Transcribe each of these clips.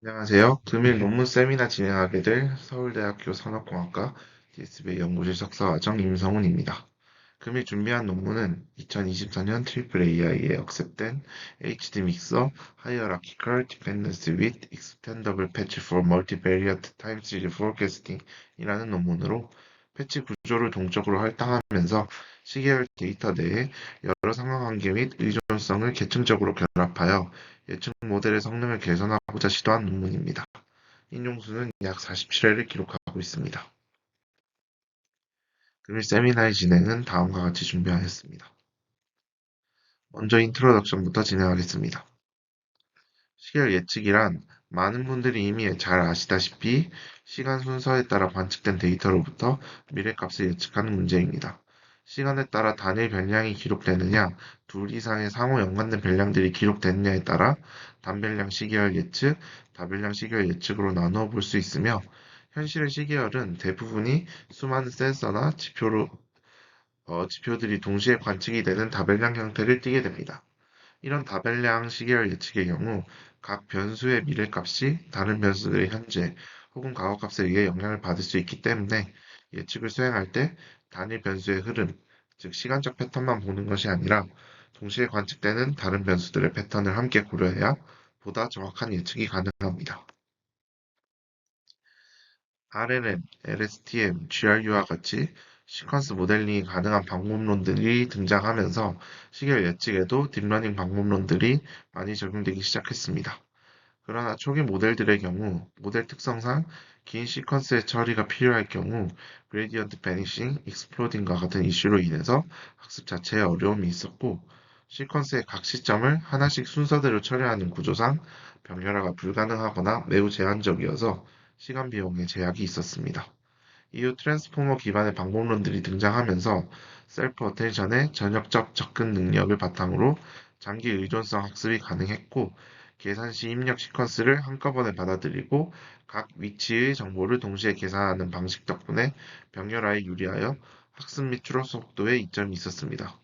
안녕하세요. 금일 논문 세미나 진행하게 될 서울대학교 산업공학과 DSB 연구실 석사과정 임성훈입니다. 금일 준비한 논문은 2024년 AAAI에 억셉된 HD 믹서 Hierarchical Dependency with Extendable Patch for Multivariate Time Series Forecasting 이라는 논문으로 패치 구조를 동적으로 할당하면서 시계열 데이터 내의 여러 상하관계 및 의존성을 계층적으로 결합하여 예측 모델의 성능을 개선하고자 시도한 논문입니다. 인용수는 약 47회를 기록하고 있습니다. 금일 세미나의 진행은 다음과 같이 준비하였습니다. 먼저 인트로덕션부터 진행하겠습니다. 시계열 예측이란 많은 분들이 이미 잘 아시다시피 시간 순서에 따라 관측된 데이터로부터 미래값을 예측하는 문제입니다. 시간에 따라 단일 변량이 기록되느냐, 둘 이상의 상호 연관된 변량들이 기록되느냐에 따라 단변량 시계열 예측, 다변량 시계열 예측으로 나누어 볼 수 있으며, 현실의 시계열은 대부분이 수많은 센서나 지표들이 동시에 관측이 되는 다변량 형태를 띠게 됩니다. 이런 다변량 시계열 예측의 경우 각 변수의 미래값이 다른 변수들의 현재 혹은 과거값에 의해 영향을 받을 수 있기 때문에 예측을 수행할 때 단일 변수의 흐름, 즉 시간적 패턴만 보는 것이 아니라 동시에 관측되는 다른 변수들의 패턴을 함께 고려해야 보다 정확한 예측이 가능합니다. RNN, LSTM, GRU와 같이 시퀀스 모델링이 가능한 방법론들이 등장하면서 시계열 예측에도 딥러닝 방법론들이 많이 적용되기 시작했습니다. 그러나 초기 모델들의 경우 모델 특성상 긴 시퀀스의 처리가 필요할 경우 그레디언트 베니싱, 익스플로딩과 같은 이슈로 인해서 학습 자체에 어려움이 있었고 시퀀스의 각 시점을 하나씩 순서대로 처리하는 구조상 병렬화가 불가능하거나 매우 제한적이어서 시간 비용에 제약이 있었습니다. 이후 트랜스포머 기반의 방법론들이 등장하면서 셀프 어텐션의 전역적 접근 능력을 바탕으로 장기 의존성 학습이 가능했고, 계산 시 입력 시퀀스를 한꺼번에 받아들이고 각 위치의 정보를 동시에 계산하는 방식 덕분에 병렬화에 유리하여 학습 및 추론 속도에 이점이 있었습니다.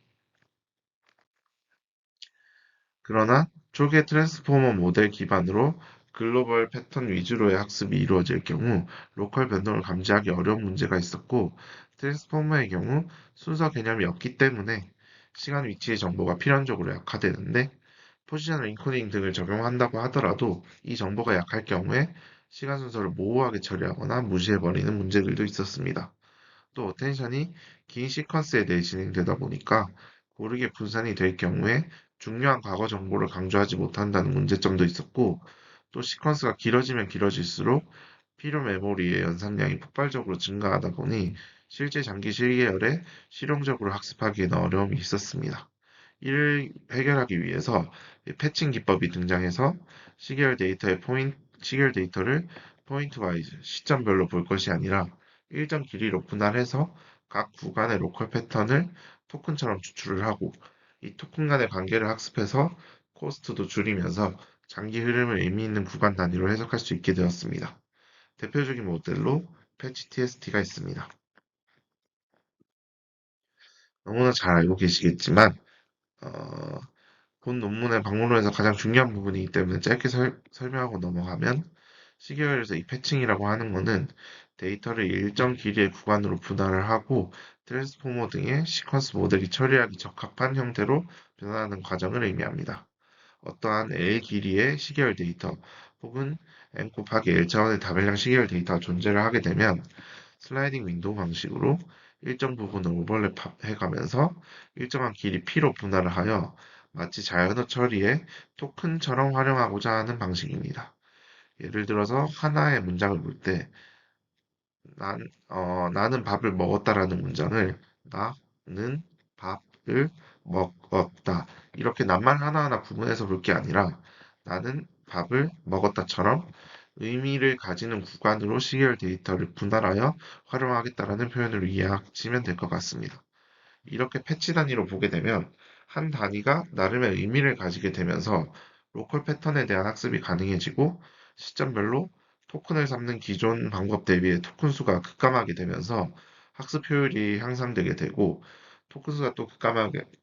그러나 초기의 트랜스포머 모델 기반으로 글로벌 패턴 위주로의 학습이 이루어질 경우 로컬 변동을 감지하기 어려운 문제가 있었고, 트랜스포머의 경우 순서 개념이 없기 때문에 시간 위치의 정보가 필연적으로 약화되는데, 포지셔널 인코딩 등을 적용한다고 하더라도 이 정보가 약할 경우에 시간 순서를 모호하게 처리하거나 무시해버리는 문제들도 있었습니다. 또 어텐션이 긴 시퀀스에 대해 진행되다 보니까 고르게 분산이 될 경우에 중요한 과거 정보를 강조하지 못한다는 문제점도 있었고, 또 시퀀스가 길어지면 길어질수록 필요 메모리의 연산량이 폭발적으로 증가하다 보니 실제 장기 실계열에 실용적으로 학습하기에는 어려움이 있었습니다. 이를 해결하기 위해서 패칭 기법이 등장해서 시계열 데이터를 포인트 와이즈, 시점별로 볼 것이 아니라 일정 길이로 분할해서 각 구간의 로컬 패턴을 토큰처럼 추출을 하고, 이 토큰 간의 관계를 학습해서 코스트도 줄이면서 장기 흐름을 의미 있는 구간 단위로 해석할 수 있게 되었습니다. 대표적인 모델로 패치 TST가 있습니다. 너무나 잘 알고 계시겠지만, 어, 본 논문의 방문론에서 가장 중요한 부분이기 때문에 짧게 설명하고 넘어가면, 시계열에서 이 패칭이라고 하는 것은 데이터를 일정 길이의 구간으로 분할을 하고 트랜스포머 등의 시퀀스 모델이 처리하기 적합한 형태로 변환하는 과정을 의미합니다. 어떠한 L 길이의 시계열 데이터 혹은 n 곱하기 L 차원의 다변량 시계열 데이터가 존재를 하게 되면 슬라이딩 윈도우 방식으로 일정 부분을 오버랩해가면서 일정한 길이 P로 분할을 하여 마치 자연어 처리의 토큰처럼 활용하고자 하는 방식입니다. 예를 들어서 하나의 문장을 볼 때, 나는 밥을 먹었다라는 문장을 나는 밥을 먹었다. 이렇게 낱말 하나하나 구분해서 볼 게 아니라 나는 밥을 먹었다처럼 의미를 가지는 구간으로 시계열 데이터를 분할하여 활용하겠다라는 표현으로 이해하시면 될 것 같습니다. 이렇게 패치 단위로 보게 되면 한 단위가 나름의 의미를 가지게 되면서 로컬 패턴에 대한 학습이 가능해지고, 시점별로 토큰을 잡는 기존 방법 대비해 토큰 수가 급감하게 되면서 학습 효율이 향상되게 되고, 토큰 수가 또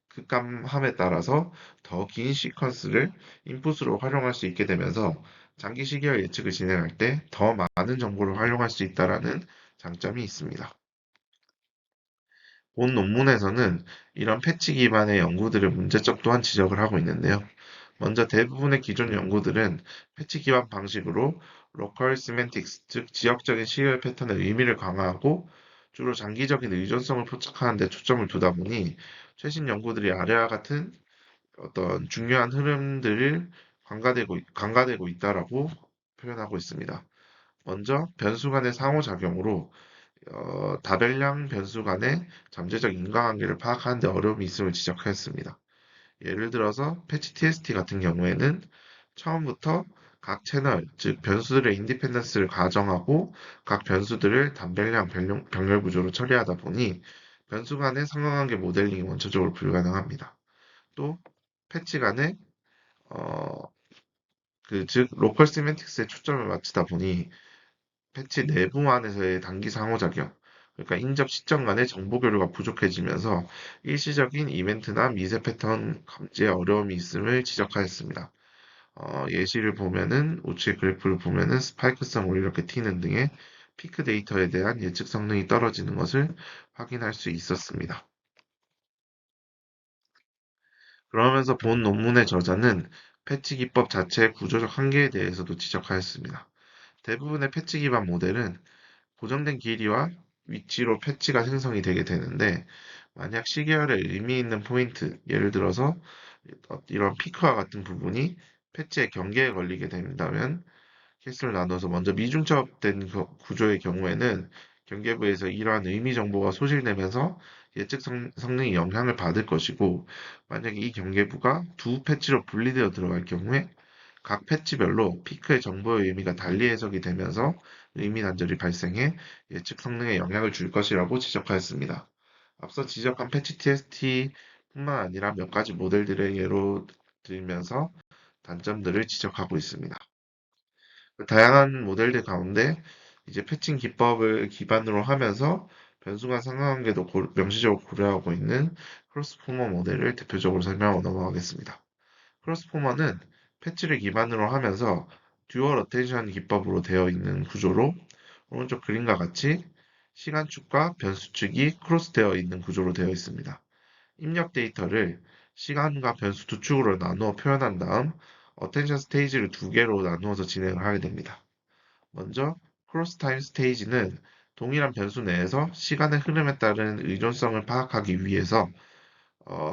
급감함에 따라서 더 긴 시퀀스를 인풋으로 활용할 수 있게 되면서 장기 시계열 예측을 진행할 때 더 많은 정보를 활용할 수 있다는 장점이 있습니다. 본 논문에서는 이런 패치 기반의 연구들의 문제점 또한 지적을 하고 있는데요. 먼저 대부분의 기존 연구들은 패치 기반 방식으로 로컬 시멘틱스, 즉 지역적인 시계열 패턴의 의미를 강화하고 주로 장기적인 의존성을 포착하는 데 초점을 두다 보니 최신 연구들이 아래와 같은 어떤 중요한 흐름들을 간과되고 있다라고 표현하고 있습니다. 먼저 변수 간의 상호작용으로 다별량 변수 간의 잠재적 인과관계를 파악하는 데 어려움이 있음을 지적하였습니다. 예를 들어서 패치 TST 같은 경우에는 처음부터 각 채널, 즉 변수들의 인디펜던스를 가정하고 각 변수들을 단별량 병렬 구조로 처리하다 보니 변수 간의 상관관계 모델링이 원초적으로 불가능합니다. 또 패치 간의 어, 즉 로컬 시멘틱스에 초점을 맞추다 보니 패치 내부만에서의 단기 상호작용, 그러니까 인접 시점 간의 정보 교류가 부족해지면서 일시적인 이벤트나 미세 패턴 감지에 어려움이 있음을 지적하였습니다. 예시를 보면은 우측의 그래프를 보면은 스파이크성으로 이렇게 튀는 등의 피크 데이터에 대한 예측 성능이 떨어지는 것을 확인할 수 있었습니다. 그러면서 본 논문의 저자는 패치 기법 자체의 구조적 한계에 대해서도 지적하였습니다. 대부분의 패치 기반 모델은 고정된 길이와 위치로 패치가 생성이 되게 되는데, 만약 시계열의 의미 있는 포인트, 예를 들어서 이런 피크와 같은 부분이 패치의 경계에 걸리게 된다면 케이스를 나눠서 먼저 미중첩된 구조의 경우에는 경계부에서 이러한 의미 정보가 소실되면서 예측 성능이 영향을 받을 것이고, 만약에 이 경계부가 두 패치로 분리되어 들어갈 경우에 각 패치별로 피크의 정보의 의미가 달리 해석이 되면서 의미 단절이 발생해 예측 성능에 영향을 줄 것이라고 지적하였습니다. 앞서 지적한 패치 TST뿐만 아니라 몇 가지 모델들의 예로 들면서 단점들을 지적하고 있습니다. 다양한 모델들 가운데 이제 패칭 기법을 기반으로 하면서 변수간 상관관계도 명시적으로 고려하고 있는 크로스포머 모델을 대표적으로 설명하고 넘어가겠습니다. 크로스포머는 패치를 기반으로 하면서 듀얼 어텐션 기법으로 되어 있는 구조로 오른쪽 그림과 같이 시간축과 변수축이 크로스되어 있는 구조로 되어 있습니다. 입력 데이터를 시간과 변수 두 축으로 나누어 표현한 다음 어텐션 스테이지를 두 개로 나누어서 진행을 하게 됩니다. 먼저 크로스 타임 스테이지는 동일한 변수 내에서 시간의 흐름에 따른 의존성을 파악하기 위해서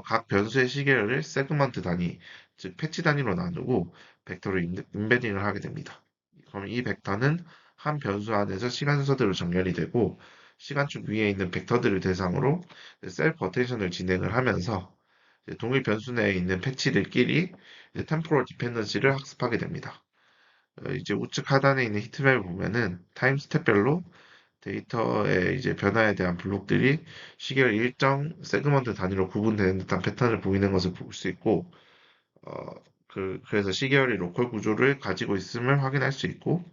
각 변수의 시계열을 세그먼트 단위, 즉 패치 단위로 나누고 벡터로 임베딩을 하게 됩니다. 그럼 이 벡터는 한 변수 안에서 시간 순서대로 정렬이 되고 시간축 위에 있는 벡터들을 대상으로 셀프 어텐션을 진행을 하면서 동일 변수 내에 있는 패치들끼리 템포럴 디펜던시를 학습하게 됩니다. 이제 우측 하단에 있는 히트맵을 보면은 타임 스텝별로 데이터의 이제 변화에 대한 블록들이 시계열 일정 세그먼트 단위로 구분되는 듯한 패턴을 보이는 것을 볼 수 있고, 어, 그래서 시계열이 로컬 구조를 가지고 있음을 확인할 수 있고,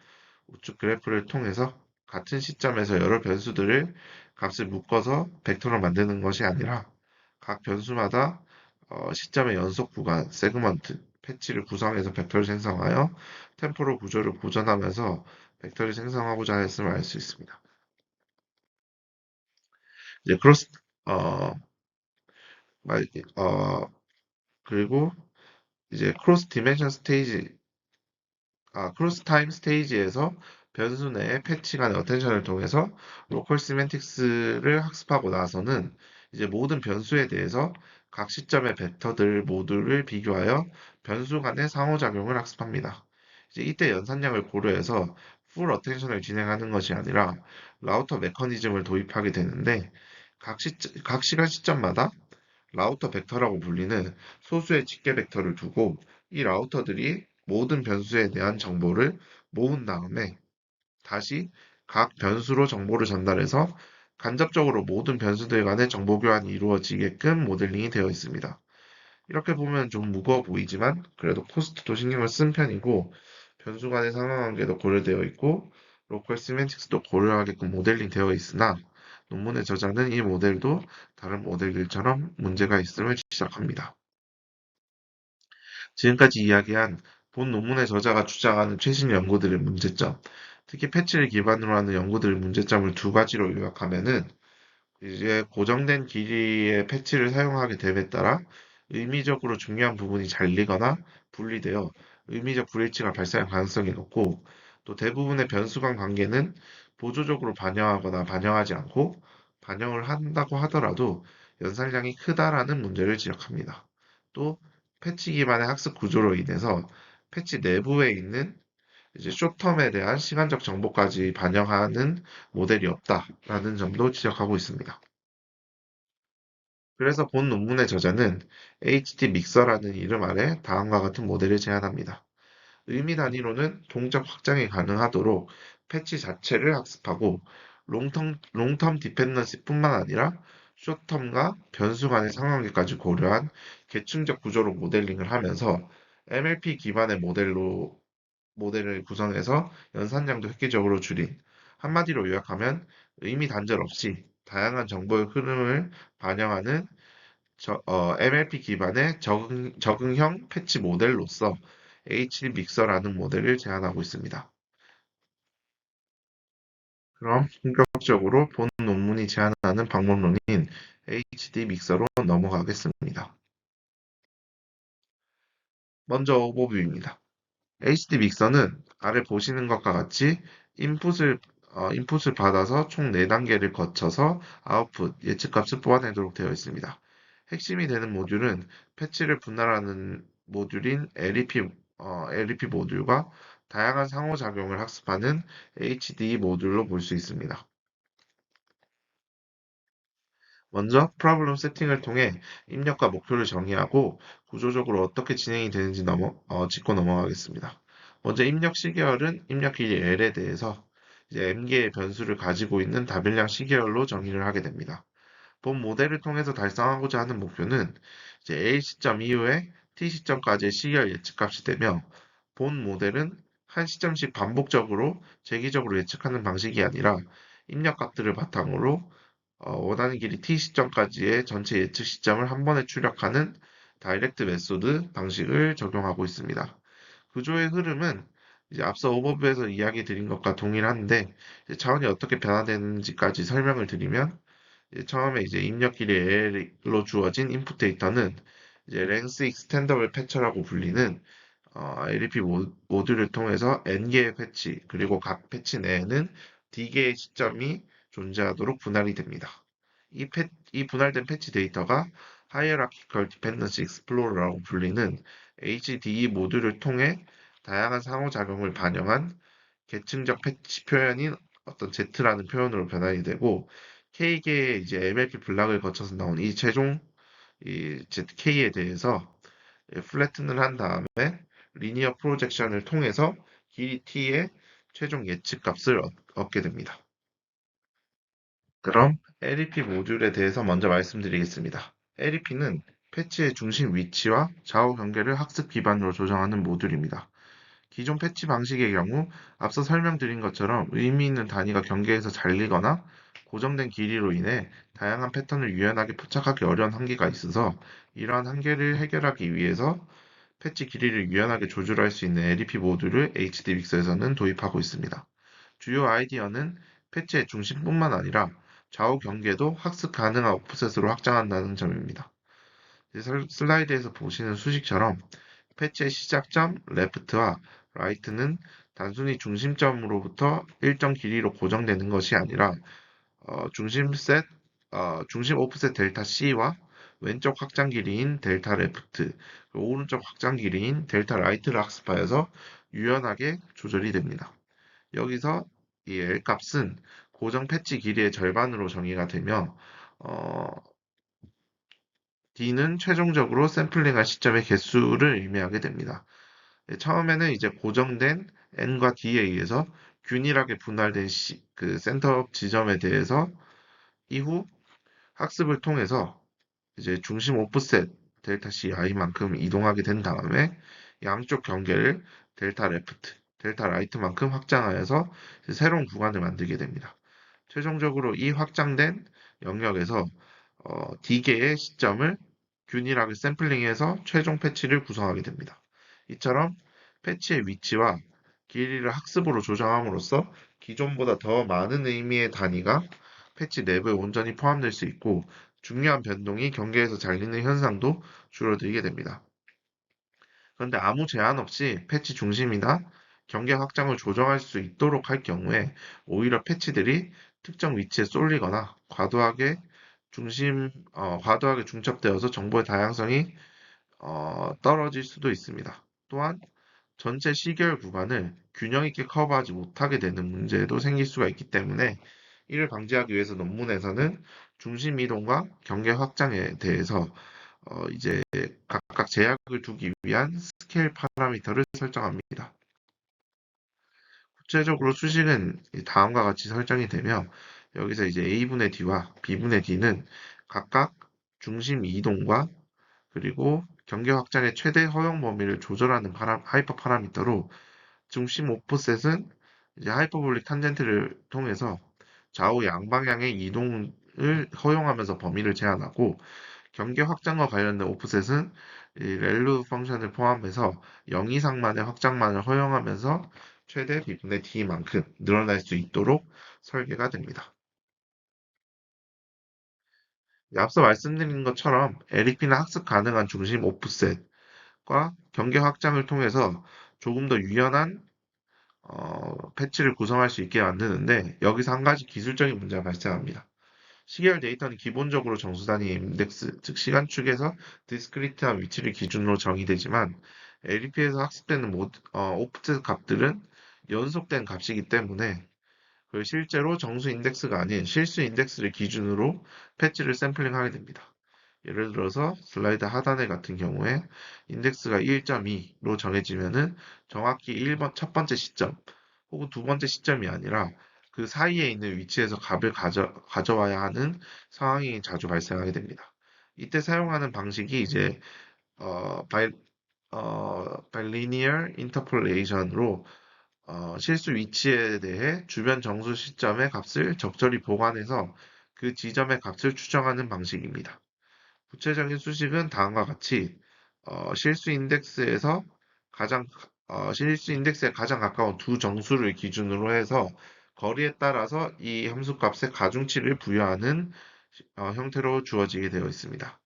우측 그래프를 통해서 같은 시점에서 여러 변수들을 값을 묶어서 벡터로 만드는 것이 아니라 각 변수마다 시점의 연속 구간, 세그먼트, 패치를 구성해서 벡터를 생성하여 템포럴 구조를 보존하면서 벡터를 생성하고자 했음을 알 수 있습니다. 이제 어, 어, 그리고 이제 크로스 디멘션 스테이지, 크로스 타임 스테이지에서 변수 내의 패치 간의 어텐션을 통해서 로컬 시멘틱스를 학습하고 나서는 이제 모든 변수에 대해서 각 시점의 벡터들 모두를 비교하여 변수 간의 상호작용을 학습합니다. 이제 이때 연산량을 고려해서 풀 어텐션을 진행하는 것이 아니라 라우터 메커니즘을 도입하게 되는데 각 시간 시점마다 라우터 벡터라고 불리는 소수의 집계 벡터를 두고 이 라우터들이 모든 변수에 대한 정보를 모은 다음에 다시 각 변수로 정보를 전달해서 간접적으로 모든 변수들 간의 정보 교환이 이루어지게끔 모델링이 되어 있습니다. 이렇게 보면 좀 무거워 보이지만 그래도 코스트도 신경을 쓴 편이고 변수 간의 상관관계도 고려되어 있고 로컬 시멘틱스도 고려하게끔 모델링 되어 있으나 논문의 저자는 이 모델도 다른 모델들처럼 문제가 있음을 지적합니다. 지금까지 이야기한 본 논문의 저자가 주장하는 최신 연구들의 문제점, 특히 패치를 기반으로 하는 연구들의 문제점을 두 가지로 요약하면은 이제 고정된 길이의 패치를 사용하게 됨에 따라 의미적으로 중요한 부분이 잘리거나 분리되어 의미적 불일치가 발생할 가능성이 높고 또 대부분의 변수간 관계는 보조적으로 반영하거나 반영하지 않고 반영을 한다고 하더라도 연산량이 크다라는 문제를 지적합니다. 또 패치 기반의 학습 구조로 인해서 패치 내부에 있는 이제 쇼텀에 대한 시간적 정보까지 반영하는 모델이 없다라는 점도 지적하고 있습니다. 그래서 본 논문의 저자는 HD 믹서라는 이름 아래 다음과 같은 모델을 제안합니다. 의미 단위로는 동작 확장이 가능하도록 패치 자체를 학습하고 롱텀 디펜던시뿐만 아니라 숏텀과 변수 간의 상관계까지 고려한 계층적 구조로 모델링을 하면서 MLP 기반의 모델을 구성해서 연산량도 획기적으로 줄인 한마디로 요약하면 의미 단절 없이 다양한 정보의 흐름을 반영하는 MLP 기반의 적응형 패치 모델로서 HD 믹서라는 모델을 제안하고 있습니다. 그럼 본격적으로 본 논문이 제안하는 방법론인 HD 믹서로 넘어가겠습니다. 먼저 오버뷰입니다. HD 믹서는 아래 보시는 것과 같이 인풋을, 인풋을 받아서 총 4단계를 거쳐서 아웃풋, 예측값을 뽑아내도록 되어 있습니다. 핵심이 되는 모듈은 패치를 분할하는 모듈인 LEP 모듈과 다양한 상호작용을 학습하는 HDE 모듈로 볼 수 있습니다. 먼저 프로블럼 세팅을 통해 입력과 목표를 정의하고 구조적으로 어떻게 진행이 되는지 짚고 넘어가겠습니다. 먼저 입력 시계열은 입력 길이 L에 대해서 이제 M개의 변수를 가지고 있는 답일량 시계열로 정의를 하게 됩니다. 본 모델을 통해서 달성하고자 하는 목표는 이제 A 시점 이후에 T 시점까지의 시계열 예측값이 되며 본 모델은 한 시점씩 반복적으로 재기적으로 예측하는 방식이 아니라 입력값들을 바탕으로 원하는 길이 t 시점까지의 전체 예측 시점을 한 번에 출력하는 다이렉트 메소드 방식을 적용하고 있습니다. 구조의 흐름은 이제 앞서 오버뷰에서 이야기 드린 것과 동일한데 차원이 어떻게 변화되는지까지 설명을 드리면 처음에 이제 입력 길이 L로 주어진 인풋 데이터는 이제 랭스 익스텐더블 패처라고 불리는 LEP 모듈을 통해서 N개의 패치, 그리고 각 패치 내에는 D개의 시점이 존재하도록 분할이 됩니다. 이 분할된 패치 데이터가 Hierarchical Dependency Explorer라고 불리는 HDE 모듈을 통해 다양한 상호작용을 반영한 계층적 패치 표현인 어떤 Z라는 표현으로 변환이 되고 K개의 이제 MLP 블락을 거쳐서 나온 이 최종 이 ZK에 대해서 플래튼을 한 다음에 리니어 프로젝션을 통해서 길이 t의 최종 예측 값을 얻게 됩니다. 그럼 LEP 모듈에 대해서 먼저 말씀드리겠습니다. LEP는 패치의 중심 위치와 좌우 경계를 학습 기반으로 조정하는 모듈입니다. 기존 패치 방식의 경우 앞서 설명드린 것처럼 의미 있는 단위가 경계에서 잘리거나 고정된 길이로 인해 다양한 패턴을 유연하게 포착하기 어려운 한계가 있어서 이러한 한계를 해결하기 위해서 패치 길이를 유연하게 조절할 수 있는 LEP 모듈을 HD믹서에서는 도입하고 있습니다. 주요 아이디어는 패치의 중심뿐만 아니라 좌우 경계도 학습 가능한 오프셋으로 확장한다는 점입니다. 슬라이드에서 보시는 수식처럼 패치의 시작점 left와 right는 단순히 중심점으로부터 일정 길이로 고정되는 것이 아니라 중심 오프셋 델타 C와 왼쪽 확장 길이인 델타 레프트, 오른쪽 확장 길이인 델타 라이트를 학습하여서 유연하게 조절이 됩니다. 여기서 이 L 값은 고정 패치 길이의 절반으로 정의가 되며 어, D는 최종적으로 샘플링할 시점의 개수를 의미하게 됩니다. 처음에는 이제 고정된 N과 D에 의해서 균일하게 분할된 그 센터 지점에 대해서 이후 학습을 통해서 이제 중심 오프셋 델타 CI만큼 이동하게 된 다음에 양쪽 경계를 델타 레프트, 델타 라이트만큼 확장하여서 새로운 구간을 만들게 됩니다. 최종적으로 이 확장된 영역에서 D개의 시점을 균일하게 샘플링해서 최종 패치를 구성하게 됩니다. 이처럼 패치의 위치와 길이를 학습으로 조정함으로써 기존보다 더 많은 의미의 단위가 패치 내부에 온전히 포함될 수 있고 중요한 변동이 경계에서 잘리는 현상도 줄어들게 됩니다. 그런데 아무 제한 없이 패치 중심이나 경계 확장을 조정할 수 있도록 할 경우에 오히려 패치들이 특정 위치에 쏠리거나 과도하게 중첩되어서 정보의 다양성이 떨어질 수도 있습니다. 또한 전체 시계열 구간을 균형 있게 커버하지 못하게 되는 문제도 생길 수가 있기 때문에 이를 방지하기 위해서 논문에서는 중심 이동과 경계 확장에 대해서 이제 각각 제약을 두기 위한 스케일 파라미터를 설정합니다. 구체적으로 수식은 다음과 같이 설정이 되며 여기서 이제 A분의 D와 B분의 D는 각각 중심 이동과 그리고 경계 확장의 최대 허용 범위를 조절하는 하이퍼 파라미터로 중심 오프셋은 이제 하이퍼볼릭 탄젠트를 통해서 좌우 양방향의 이동을 허용하면서 범위를 제한하고 경계 확장과 관련된 오프셋은 이 렐루 펑션을 포함해서 0 이상만의 확장만을 허용하면서 최대 B분의 D만큼 늘어날 수 있도록 설계가 됩니다. 앞서 말씀드린 것처럼 LEP는 학습 가능한 중심 오프셋과 경계 확장을 통해서 조금 더 유연한 패치를 구성할 수 있게 만드는데 여기서 한 가지 기술적인 문제가 발생합니다. 시계열 데이터는 기본적으로 정수 단위 인덱스, 즉 시간축에서 디스크리트한 위치를 기준으로 정의되지만 LEP에서 학습되는 오프셋 값들은 연속된 값이기 때문에 실제로 정수 인덱스가 아닌 실수 인덱스를 기준으로 패치를 샘플링하게 됩니다. 예를 들어서 슬라이드 하단의 같은 경우에 인덱스가 1.2로 정해지면은 정확히 1번 첫 번째 시점 혹은 두 번째 시점이 아니라 그 사이에 있는 위치에서 값을 가져와야 하는 상황이 자주 발생하게 됩니다. 이때 사용하는 방식이 이제 어, 바이, linear interpolation으로 실수 위치에 대해 주변 정수 시점의 값을 적절히 보관해서 그 지점의 값을 추정하는 방식입니다. 구체적인 수식은 다음과 같이 실수 인덱스에 가장 가까운 두 정수를 기준으로 해서 거리에 따라서 이 함수 값에 가중치를 부여하는 형태로 주어지게 되어 있습니다.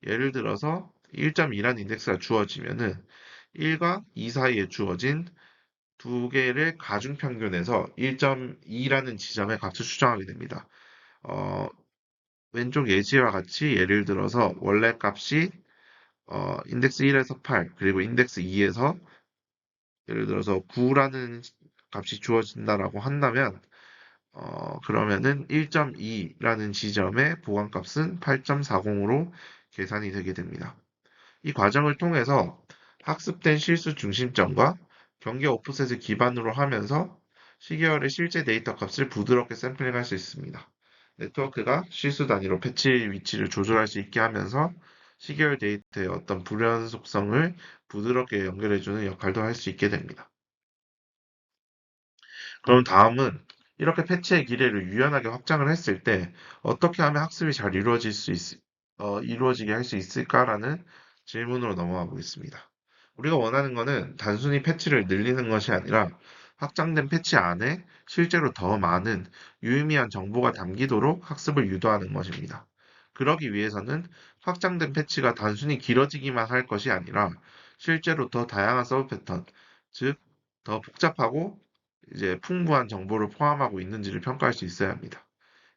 예를 들어서 1.2라는 인덱스가 주어지면은 1과 2 사이에 주어진 두 개를 가중평균해서 1.2라는 지점의 값을 추정하게 됩니다. 어, 왼쪽 예시와 같이 예를 들어서 원래 값이 인덱스 1에서 8, 그리고 인덱스 2에서 예를 들어서 9라는 값이 주어진다라고 한다면 그러면은 1.2라는 지점의 보관값은 8.40으로 계산이 되게 됩니다. 이 과정을 통해서 학습된 실수 중심점과 경계 오프셋을 기반으로 하면서 시계열의 실제 데이터 값을 부드럽게 샘플링할 수 있습니다. 네트워크가 실수 단위로 패치 위치를 조절할 수 있게 하면서 시계열 데이터의 어떤 불연속성을 부드럽게 연결해주는 역할도 할 수 있게 됩니다. 그럼 다음은 이렇게 패치의 길이를 유연하게 확장을 했을 때 어떻게 하면 학습이 잘 이루어지게 할 수 있을까라는 질문으로 넘어가 보겠습니다. 우리가 원하는 것은 단순히 패치를 늘리는 것이 아니라 확장된 패치 안에 실제로 더 많은 유의미한 정보가 담기도록 학습을 유도하는 것입니다. 그러기 위해서는 확장된 패치가 단순히 길어지기만 할 것이 아니라 실제로 더 다양한 서브 패턴, 즉, 더 복잡하고 이제 풍부한 정보를 포함하고 있는지를 평가할 수 있어야 합니다.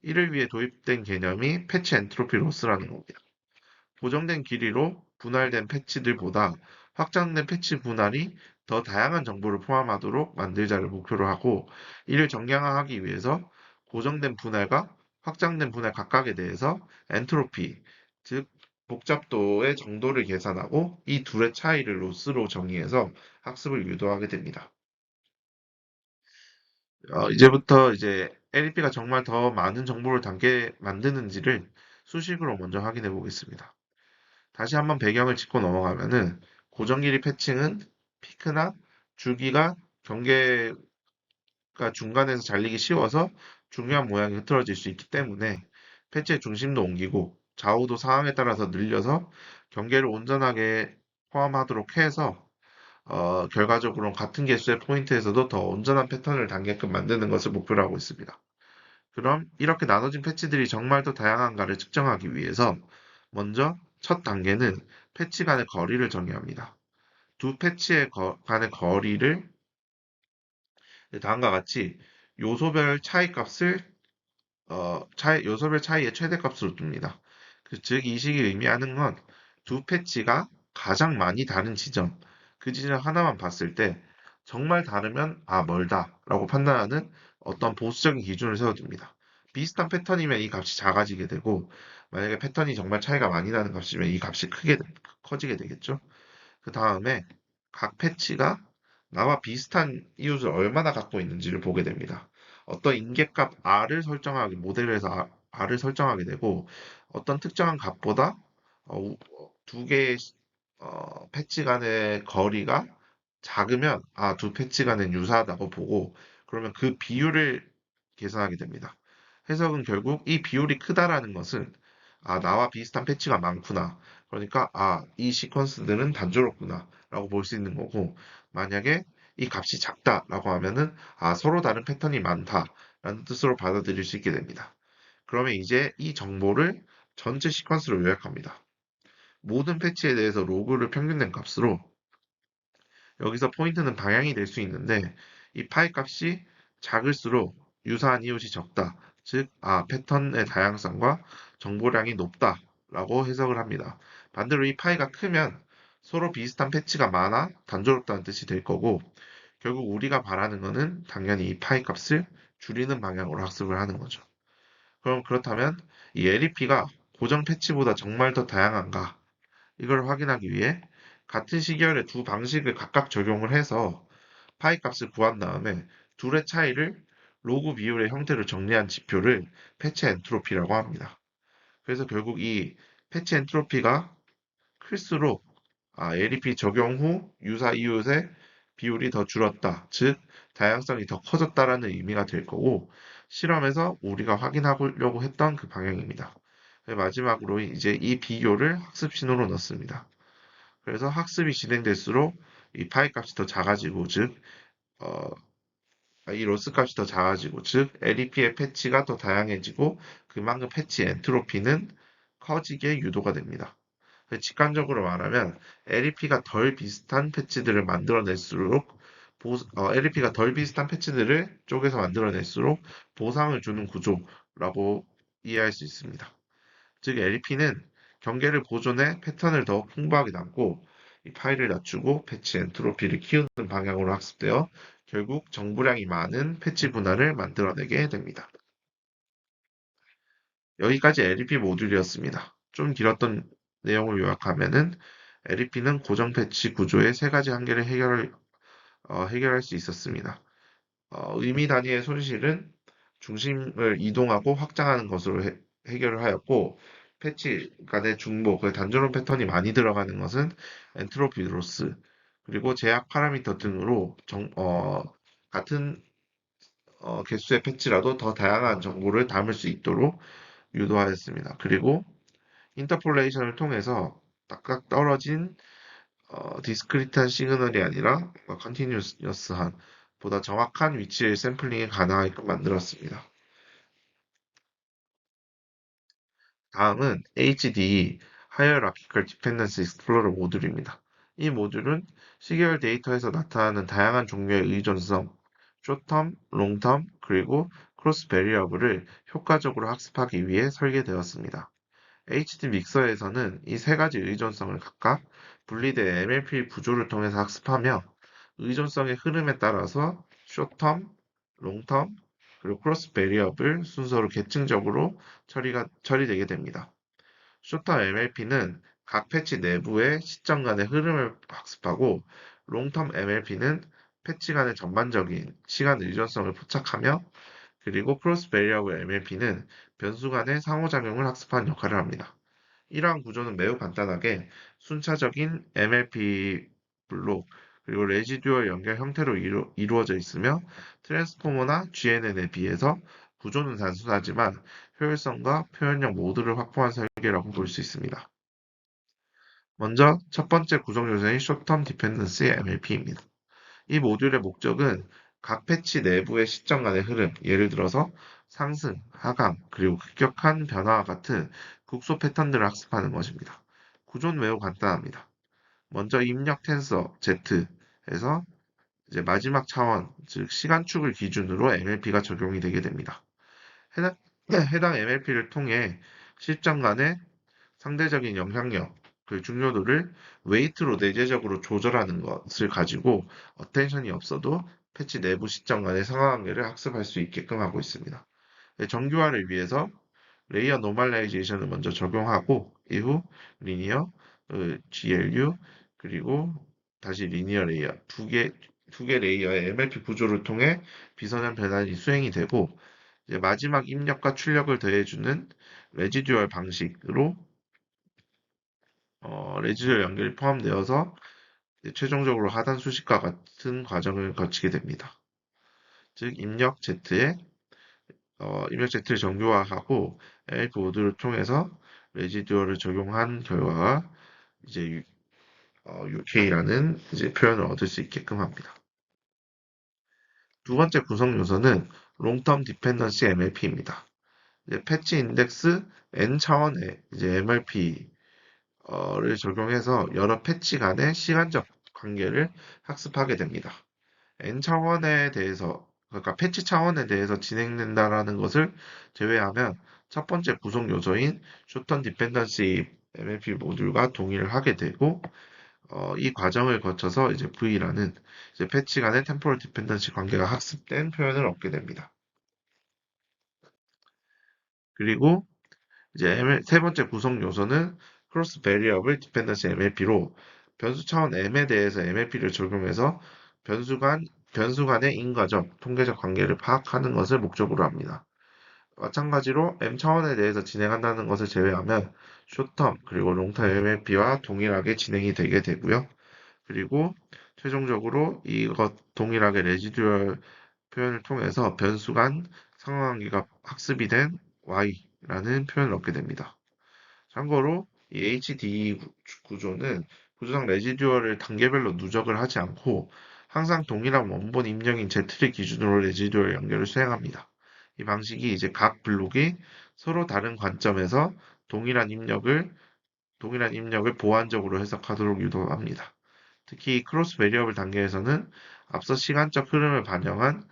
이를 위해 도입된 개념이 패치 엔트로피 로스라는 겁니다. 고정된 길이로 분할된 패치들보다 확장된 패치 분할이 더 다양한 정보를 포함하도록 만들자를 목표로 하고 이를 정량화하기 위해서 고정된 분할과 확장된 분할 각각에 대해서 엔트로피, 즉 복잡도의 정도를 계산하고 이 둘의 차이를 로스로 정의해서 학습을 유도하게 됩니다. 이제부터 이제 LP가 정말 더 많은 정보를 담게 만드는지를 수식으로 먼저 확인해 보겠습니다. 다시 한번 배경을 짚고 넘어가면은 고정길이 패칭은 피크나 주기가 경계가 중간에서 잘리기 쉬워서 중요한 모양이 흐트러질 수 있기 때문에 패치의 중심도 옮기고 좌우도 상황에 따라서 늘려서 경계를 온전하게 포함하도록 해서 결과적으로 같은 개수의 포인트에서도 더 온전한 패턴을 단계끔 만드는 것을 목표로 하고 있습니다. 그럼 이렇게 나눠진 패치들이 정말 더 다양한가를 측정하기 위해서 먼저 첫 단계는 패치 간의 거리를 정의합니다. 두 패치의 간의 거리를 다음과 같이 요소별 차이 값을 요소별 차이의 최대값으로 둡니다. 즉, 이 식이 의미하는 건 두 패치가 가장 많이 다른 지점, 그 지점 하나만 봤을 때 정말 다르면 멀다 라고 판단하는 어떤 보수적인 기준을 세워둡니다. 비슷한 패턴이면 이 값이 작아지게 되고, 만약에 패턴이 정말 차이가 많이 나는 값이면 이 값이 커지게 되겠죠. 그 다음에 각 패치가 나와 비슷한 이웃을 얼마나 갖고 있는지를 보게 됩니다. 어떤 인계값 모델에서 R을 설정하게 되고, 어떤 특정한 값보다 두 개의 패치 간의 거리가 작으면 두 패치 간은 유사하다고 보고, 그러면 그 비율을 계산하게 됩니다. 해석은 결국 이 비율이 크다라는 것은 나와 비슷한 패치가 많구나. 그러니까 이 시퀀스들은 단조롭구나 라고 볼 수 있는 거고, 만약에 이 값이 작다라고 하면은 서로 다른 패턴이 많다라는 뜻으로 받아들일 수 있게 됩니다. 그러면 이제 이 정보를 전체 시퀀스로 요약합니다. 모든 패치에 대해서 로그를 평균된 값으로, 여기서 포인트는 방향이 될 수 있는데, 이 파이 값이 작을수록 유사한 이웃이 적다. 즉, 패턴의 다양성과 정보량이 높다라고 해석을 합니다. 반대로 이 파이가 크면 서로 비슷한 패치가 많아 단조롭다는 뜻이 될 거고, 결국 우리가 바라는 것은 당연히 이 파이 값을 줄이는 방향으로 학습을 하는 거죠. 그럼 그렇다면 이 LEP가 고정 패치보다 정말 더 다양한가? 이걸 확인하기 위해 같은 시계열의 두 방식을 각각 적용을 해서 파이 값을 구한 다음에 둘의 차이를 로그 비율의 형태로 정리한 지표를 패치 엔트로피라고 합니다. 그래서 결국 이 패치 엔트로피가 클수록 LEP 적용 후 유사 이웃의 비율이 더 줄었다. 즉, 다양성이 더 커졌다라는 의미가 될 거고, 실험에서 우리가 확인하려고 했던 그 방향입니다. 마지막으로 이제 이 비교를 학습 신호로 넣습니다. 그래서 학습이 진행될수록 이 파이 값이 더 작아지고, 즉, 어, 이 로스 값이 더 작아지고, 즉, LEP의 패치가 더 다양해지고, 그만큼 패치 엔트로피는 커지게 유도가 됩니다. 직관적으로 말하면 LEP가 덜 비슷한 패치들을 만들어낼수록 LEP가 덜 비슷한 패치들을 쪼개서 만들어낼수록 보상을 주는 구조라고 이해할 수 있습니다. 즉 LEP는 경계를 보존해 패턴을 더욱 풍부하게 남고 이 파일을 낮추고 패치 엔트로피를 키우는 방향으로 학습되어 결국 정보량이 많은 패치 분할을 만들어내게 됩니다. 여기까지 LEP 모듈이었습니다. 좀 길었던 내용을 요약하면은 LEP는 고정 패치 구조의 세 가지 한계를 해결할 수 있었습니다. 의미 단위의 손실은 중심을 이동하고 확장하는 것으로 해결을 하였고, 패치 간의 중복, 그 단조로운 패턴이 많이 들어가는 것은 엔트로피 로스, 그리고 제약 파라미터 등으로 같은 개수의 패치라도 더 다양한 정보를 담을 수 있도록 유도하였습니다. 그리고 인터폴레이션을 통해서 딱딱 떨어진 디스크리트한 시그널이 아니라 컨티뉴어스한 보다 정확한 위치의 샘플링이 가능하게끔 만들었습니다. 다음은 HDE, Hierarchical Dependency Explorer 모듈입니다. 이 모듈은 시계열 데이터에서 나타나는 다양한 종류의 의존성, short-term, long-term, 그리고 크로스 베리어블을 효과적으로 학습하기 위해 설계되었습니다. HD 믹서에서는 이 세 가지 의존성을 각각 분리된 MLP 구조를 통해서 학습하며 의존성의 흐름에 따라서 short-term, long-term, 그리고 cross variable 순서로 계층적으로 처리되게 됩니다. short-term MLP는 각 패치 내부의 시점 간의 흐름을 학습하고 long-term MLP는 패치 간의 전반적인 시간 의존성을 포착하며 그리고 크로스 베리어블 MLP는 변수 간의 상호작용을 학습하는 역할을 합니다. 이러한 구조는 매우 간단하게 순차적인 MLP 블록 그리고 레지듀얼 연결 형태로 이루어져 있으며 트랜스포머나 GNN에 비해서 구조는 단순하지만 효율성과 표현력 모두를 확보한 설계라고 볼 수 있습니다. 먼저 첫 번째 구성 요소인 Short-Term Dependency MLP입니다. 이 모듈의 목적은 각 패치 내부의 시점 간의 흐름, 예를 들어서 상승, 하강, 그리고 급격한 변화와 같은 국소 패턴들을 학습하는 것입니다. 구조는 매우 간단합니다. 먼저 입력 텐서 Z에서 이제 마지막 차원, 즉 시간축을 기준으로 MLP가 적용이 되게 됩니다. 해당, 해당 MLP를 통해 시점 간의 상대적인 영향력, 그 중요도를 웨이트로 내재적으로 조절하는 것을 가지고 어텐션이 없어도 패치 내부 시점 간의 상하관계를 학습할 수 있게끔 하고 있습니다. 네, 정교화를 위해서 레이어 노멀라이제이션을 먼저 적용하고 이후 리니어, GLU, 그리고 다시 리니어 레이어 두 개 레이어의 MLP 구조를 통해 비선형 변환이 수행이 되고 이제 마지막 입력과 출력을 더해주는 레지듀얼 방식으로 레지듀얼 연결이 포함되어서 최종적으로 하단 수식과 같은 과정을 거치게 됩니다. 즉 입력 Z를 정교화하고 LP 모듈을 통해서 레지듀얼을 적용한 결과가 이제 UK라는 이제 표현을 얻을 수 있게끔 합니다. 두 번째 구성 요소는 롱텀 디펜던시 MLP입니다. 패치 인덱스 N 차원의 이제 MLP를 적용해서 여러 패치 간의 시간적 관계를 학습하게 됩니다. N 차원에 대해서, 그러니까 패치 차원에 대해서 진행된다라는 것을 제외하면 첫 번째 구성 요소인 쇼턴 디펜던시 MLP 모듈과 동의를 하게 되고, 이 과정을 거쳐서 이제 V라는 이제 패치 간의 템포럴 디펜던시 관계가 학습된 표현을 얻게 됩니다. 그리고 이제 세 번째 구성 요소는 크로스 베리어블 디펜던시 MLP로 변수 차원 M에 대해서 MLP를 적용해서 변수 간의 인과적, 통계적 관계를 파악하는 것을 목적으로 합니다. 마찬가지로 M 차원에 대해서 진행한다는 것을 제외하면 숏텀 그리고 롱텀 MLP와 동일하게 진행이 되게 되고요. 그리고 최종적으로 이것 동일하게 레지듀얼 표현을 통해서 변수 간 상호관계가 학습이 된 Y라는 표현을 얻게 됩니다. 참고로 이 HDE 구조는 구조상 레지듀얼을 단계별로 누적을 하지 않고 항상 동일한 원본 입력인 Z를 기준으로 레지듀얼 연결을 수행합니다. 이 방식이 이제 각 블록이 서로 다른 관점에서 동일한 입력을 보완적으로 해석하도록 유도합니다. 특히 크로스 베리어블 단계에서는 앞서 시간적 흐름을 반영한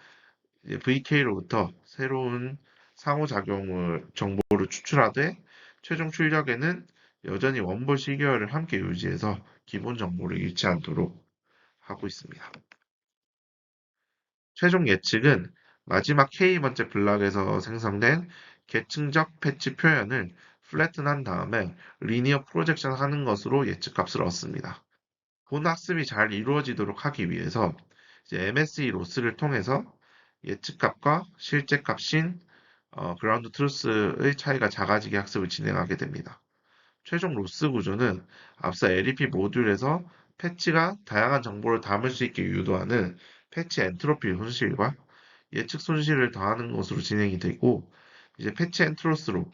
VK로부터 새로운 상호작용을 정보를 추출하되 최종 출력에는 여전히 원본 시계열을 함께 유지해서 기본 정보를 잃지 않도록 하고 있습니다. 최종 예측은 마지막 K번째 블락에서 생성된 계층적 패치 표현을 플래튼한 다음에 리니어 프로젝션 하는 것으로 예측값을 얻습니다. 본 학습이 잘 이루어지도록 하기 위해서 이제 MSE 로스를 통해서 예측값과 실제값인 그라운드 트루스의 차이가 작아지게 학습을 진행하게 됩니다. 최종 로스 구조는 앞서 LEP 모듈에서 패치가 다양한 정보를 담을 수 있게 유도하는 패치 엔트로피 손실과 예측 손실을 더하는 것으로 진행이 되고 이제 패치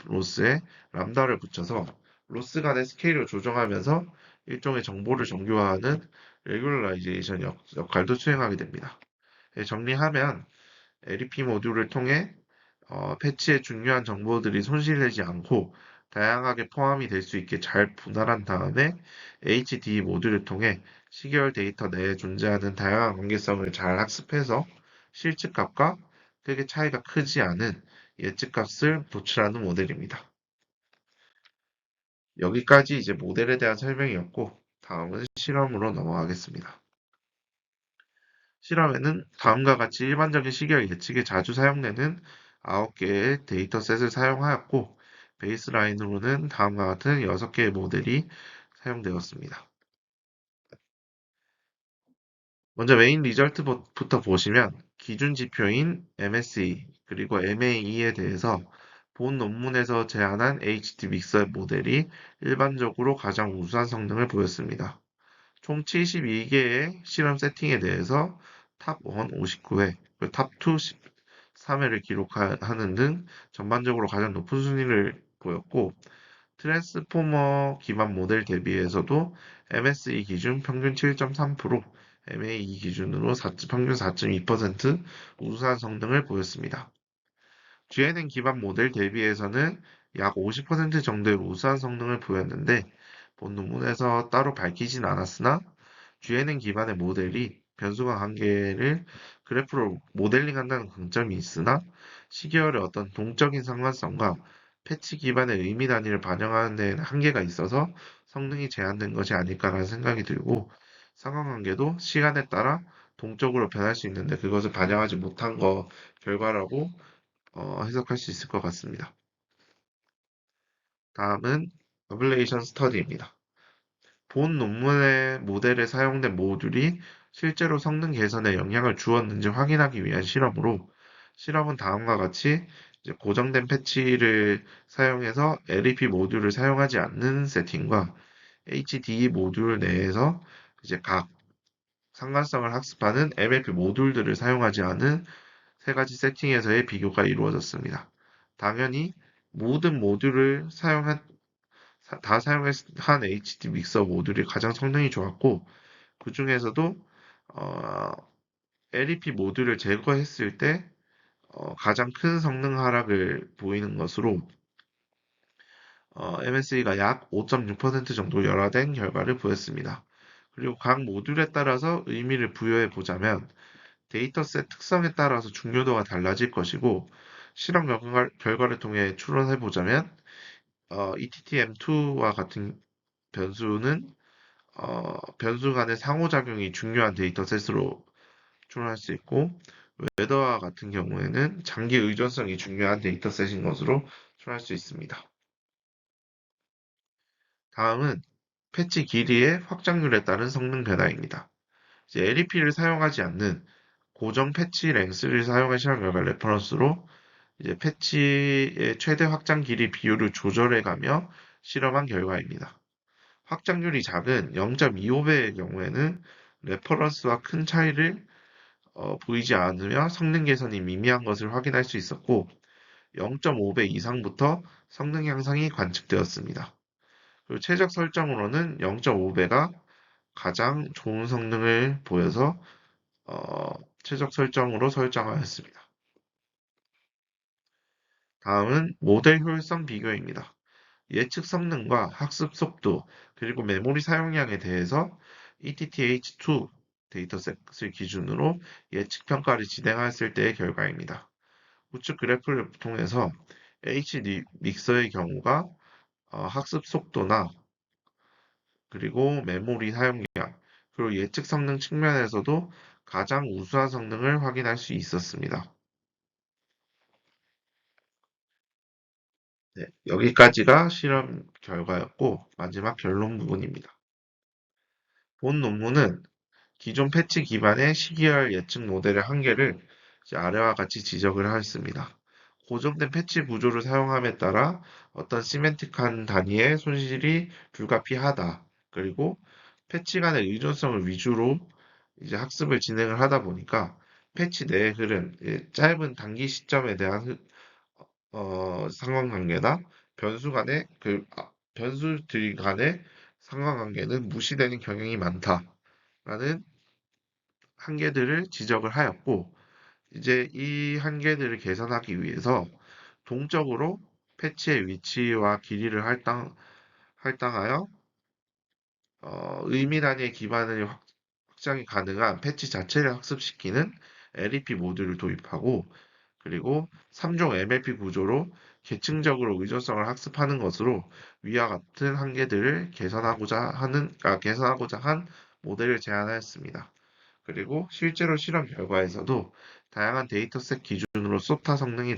로스에 람다를 붙여서 로스 간의 스케일을 조정하면서 일종의 정보를 정교화하는 레귤라이제이션 역할도 수행하게 됩니다. 정리하면 LEP 모듈을 통해 패치의 중요한 정보들이 손실되지 않고 다양하게 포함이 될 수 있게 잘 분할한 다음에 HDE 모듈을 통해 시계열 데이터 내에 존재하는 다양한 관계성을 잘 학습해서 실측값과 크게 차이가 크지 않은 예측값을 도출하는 모델입니다. 여기까지 이제 모델에 대한 설명이었고, 다음은 실험으로 넘어가겠습니다. 실험에는 다음과 같이 일반적인 시계열 예측에 자주 사용되는 9개의 데이터셋을 사용하였고, 베이스라인으로는 다음과 같은 6개의 모델이 사용되었습니다. 먼저 메인 리절트부터 보시면 기준 지표인 MSE 그리고 MAE에 대해서 본 논문에서 제안한 HD 믹서 모델이 일반적으로 가장 우수한 성능을 보였습니다. 총 72개의 실험 세팅에 대해서 탑 1 59회, 탑2 13회를 기록하는 등 전반적으로 가장 높은 순위를 보였고 트랜스포머 기반 모델 대비해서도 MSE 기준 평균 7.3%, MAE 기준으로 평균 4.2% 우수한 성능을 보였습니다. GNN 기반 모델 대비해서는 약 50% 정도의 우수한 성능을 보였는데 본 논문에서 따로 밝히진 않았으나 GNN 기반의 모델이 변수가 관계를 그래프로 모델링한다는 강점이 있으나 시계열의 어떤 동적인 상관성과 패치 기반의 의미 단위를 반영하는 데는 한계가 있어서 성능이 제한된 것이 아닐까라는 생각이 들고 상관관계도 시간에 따라 동적으로 변할 수 있는데 그것을 반영하지 못한 거 결과라고 해석할 수 있을 것 같습니다. 다음은 어블레이션 스터디입니다. 본 논문의 모델에 사용된 모듈이 실제로 성능 개선에 영향을 주었는지 확인하기 위한 실험으로 실험은 다음과 같이 이제 고정된 패치를 사용해서 LEP 모듈을 사용하지 않는 세팅과 HDE 모듈 내에서 이제 각 상관성을 학습하는 MLP 모듈들을 사용하지 않은 세 가지 세팅에서의 비교가 이루어졌습니다. 당연히 모든 모듈을 다 사용한 HD 믹서 모듈이 가장 성능이 좋았고 그 중에서도 어, LEP 모듈을 제거했을 때 가장 큰 성능 하락을 보이는 것으로 MSE가 약 5.6% 정도 열화된 결과를 보였습니다. 그리고 각 모듈에 따라서 의미를 부여해 보자면 데이터셋 특성에 따라서 중요도가 달라질 것이고 실험 결과를 통해 추론해 보자면 ETTM2와 같은 변수는 변수 간의 상호작용이 중요한 데이터셋으로 추론할 수 있고 웨더와 같은 경우에는 장기 의존성이 중요한 데이터셋인 것으로 추론할 수 있습니다. 다음은 패치 길이의 확장률에 따른 성능 변화입니다. 이제 LEP를 사용하지 않는 고정 패치 랭스를 사용한 실험 결과 레퍼런스로 이제 패치의 최대 확장 길이 비율을 조절해가며 실험한 결과입니다. 확장률이 작은 0.25배의 경우에는 레퍼런스와 큰 차이를 보이지 않으며 성능 개선이 미미한 것을 확인할 수 있었고 0.5배 이상부터 성능 향상이 관측되었습니다. 그리고 최적 설정으로는 0.5배가 가장 좋은 성능을 보여서 어, 최적 설정으로 설정하였습니다. 다음은 모델 효율성 비교입니다. 예측 성능과 학습 속도, 그리고 메모리 사용량에 대해서 ETTH2 데이터셋을 기준으로 예측 평가를 진행했을 때의 결과입니다. 우측 그래프를 통해서 HD 믹서의 경우가 학습 속도나 그리고 메모리 사용량, 그리고 예측 성능 측면에서도 가장 우수한 성능을 확인할 수 있었습니다. 네, 여기까지가 실험 결과였고 마지막 결론 부분입니다. 본 논문은 기존 패치 기반의 시기열 예측 모델의 한계를 아래와 같이 지적을 하였습니다. 고정된 패치 구조를 사용함에 따라 어떤 시멘틱한 단위의 손실이 불가피하다. 그리고 패치 간의 의존성을 위주로 이제 학습을 진행을 하다 보니까 패치 내의 흐름, 짧은 단기 시점에 대한 상관관계나 변수들 간의 상관관계는 무시되는 경향이 많다라는 한계들을 지적을 하였고, 이제 이 한계들을 개선하기 위해서 동적으로 패치의 위치와 길이를 할당하여 의미 단위의 기반을 확장이 가능한 패치 자체를 학습시키는 LEP 모듈을 도입하고 그리고 3종 MLP 구조로 계층적으로 의존성을 학습하는 것으로 위와 같은 한계들을 개선하고자 한 모델을 제안하였습니다. 그리고 실제로 실험 결과에서도 다양한 데이터셋 기준으로 소타 성능이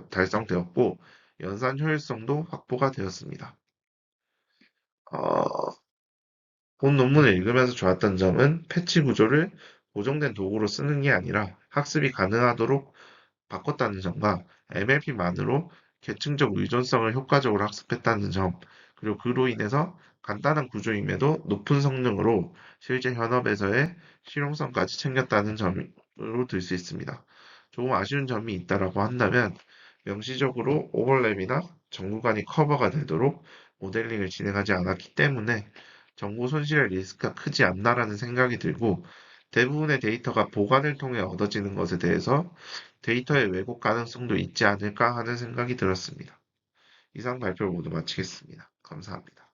달성되었고 연산 효율성도 확보가 되었습니다. 어, 본 논문을 읽으면서 좋았던 점은 패치 구조를 고정된 도구로 쓰는 게 아니라 학습이 가능하도록 바꿨다는 점과 MLP만으로 계층적 의존성을 효과적으로 학습했다는 점, 그리고 그로 인해서 간단한 구조임에도 높은 성능으로 실제 현업에서의 실용성까지 챙겼다는 점으로 들 수 있습니다. 조금 아쉬운 점이 있다라고 한다면 명시적으로 오버랩이나 정구간이 커버가 되도록 모델링을 진행하지 않았기 때문에 정보 손실의 리스크가 크지 않나라는 생각이 들고 대부분의 데이터가 보관을 통해 얻어지는 것에 대해서 데이터의 왜곡 가능성도 있지 않을까 하는 생각이 들었습니다. 이상 발표를 모두 마치겠습니다. 감사합니다.